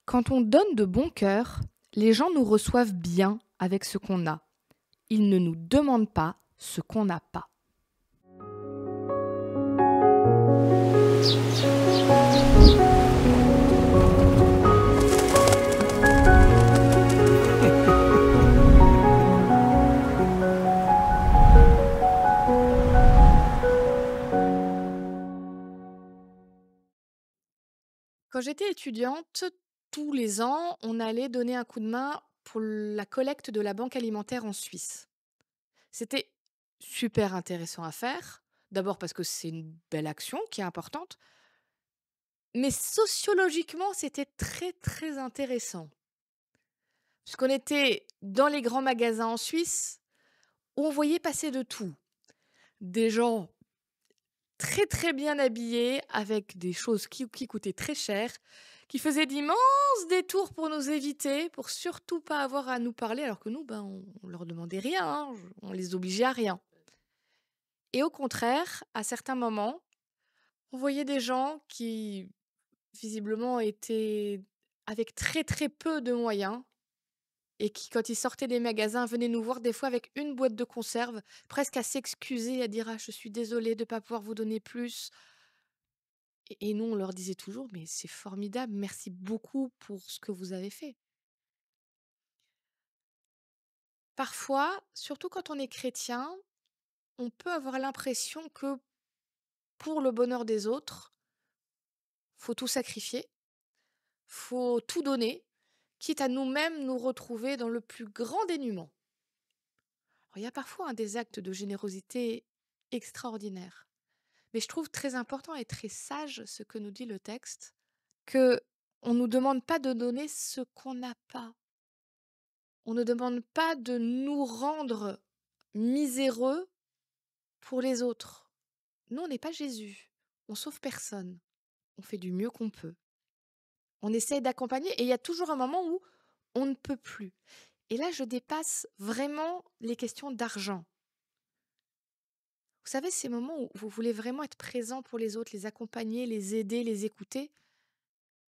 Quand on donne de bon cœur, les gens nous reçoivent bien avec ce qu'on a. Ils ne nous demandent pas ce qu'on n'a pas. Quand j'étais étudiante, tous les ans, on allait donner un coup de main pour la collecte de la banque alimentaire en Suisse. C'était super intéressant à faire. D'abord parce que c'est une belle action qui est importante, mais sociologiquement, c'était très très intéressant. Puisqu'on était dans les grands magasins en Suisse où on voyait passer de tout. Des gens très très bien habillés avec des choses qui coûtaient très cher, qui faisaient d'immenses détours pour nous éviter, pour surtout pas avoir à nous parler, alors que nous, ben, on leur demandait rien, hein, on les obligeait à rien. Et au contraire, à certains moments, on voyait des gens qui visiblement étaient avec très très peu de moyens et qui, quand ils sortaient des magasins, venaient nous voir des fois avec une boîte de conserve, presque à s'excuser, à dire: «Ah, je suis désolé de ne pas pouvoir vous donner plus». Et nous, on leur disait toujours: «Mais c'est formidable, merci beaucoup pour ce que vous avez fait». Parfois, surtout quand on est chrétien, on peut avoir l'impression que pour le bonheur des autres, faut tout sacrifier, faut tout donner, quitte à nous-mêmes nous retrouver dans le plus grand dénuement. Alors, il y a parfois, des actes de générosité extraordinaires, mais je trouve très important et très sage ce que nous dit le texte, que on nous demande pas de donner ce qu'on n'a pas. On ne demande pas de nous rendre miséreux pour les autres. Nous, on n'est pas Jésus. On sauve personne. On fait du mieux qu'on peut. On essaye d'accompagner et il y a toujours un moment où on ne peut plus. Et là, je dépasse vraiment les questions d'argent. Vous savez, ces moments où vous voulez vraiment être présent pour les autres, les accompagner, les aider, les écouter,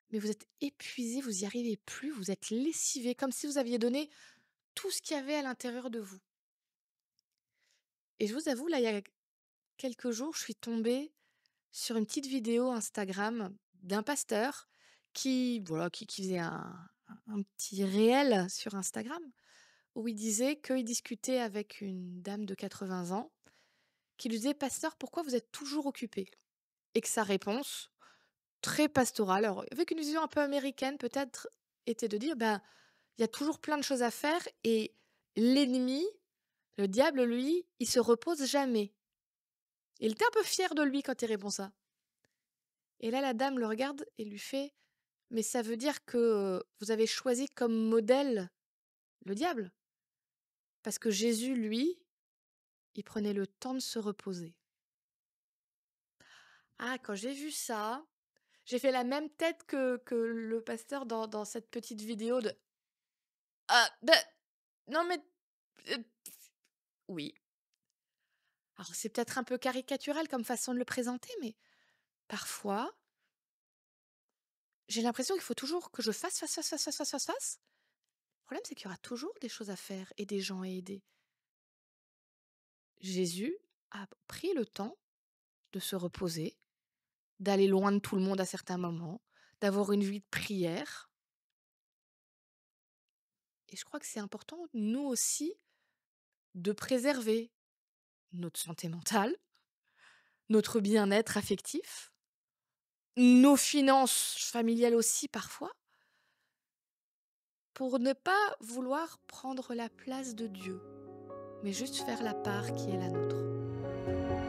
mais vous êtes épuisé, vous n'y arrivez plus, vous êtes lessivé, comme si vous aviez donné tout ce qu'il y avait à l'intérieur de vous. Et je vous avoue, là, il y a quelques jours, je suis tombée sur une petite vidéo Instagram d'un pasteur qui faisait un petit réel sur Instagram où il disait qu'il discutait avec une dame de 80 ans qui lui disait: «Pasteur, pourquoi vous êtes toujours occupé?» Et que sa réponse, très pastorale, alors avec une vision un peu américaine peut-être, était de dire: «Ben, il y a toujours plein de choses à faire et l'ennemi, le diable, lui, il se repose jamais». Il était un peu fier de lui quand il répond ça. Et là, la dame le regarde et lui fait: «Mais ça veut dire que, vous avez choisi comme modèle le diable? Parce que Jésus, lui, il prenait le temps de se reposer». Ah, quand j'ai vu ça, j'ai fait la même tête que le pasteur dans cette petite vidéo de: «Ah, non mais, heu, oui». Alors c'est peut-être un peu caricatural comme façon de le présenter, mais parfois, j'ai l'impression qu'il faut toujours que je fasse, fasse, fasse, fasse, fasse, fasse, fasse, fasse. Le problème, c'est qu'il y aura toujours des choses à faire et des gens à aider. Jésus a pris le temps de se reposer, d'aller loin de tout le monde à certains moments, d'avoir une vie de prière. Et je crois que c'est important, nous aussi, de préserver notre santé mentale, notre bien-être affectif, nos finances familiales aussi parfois, pour ne pas vouloir prendre la place de Dieu, mais juste faire la part qui est la nôtre.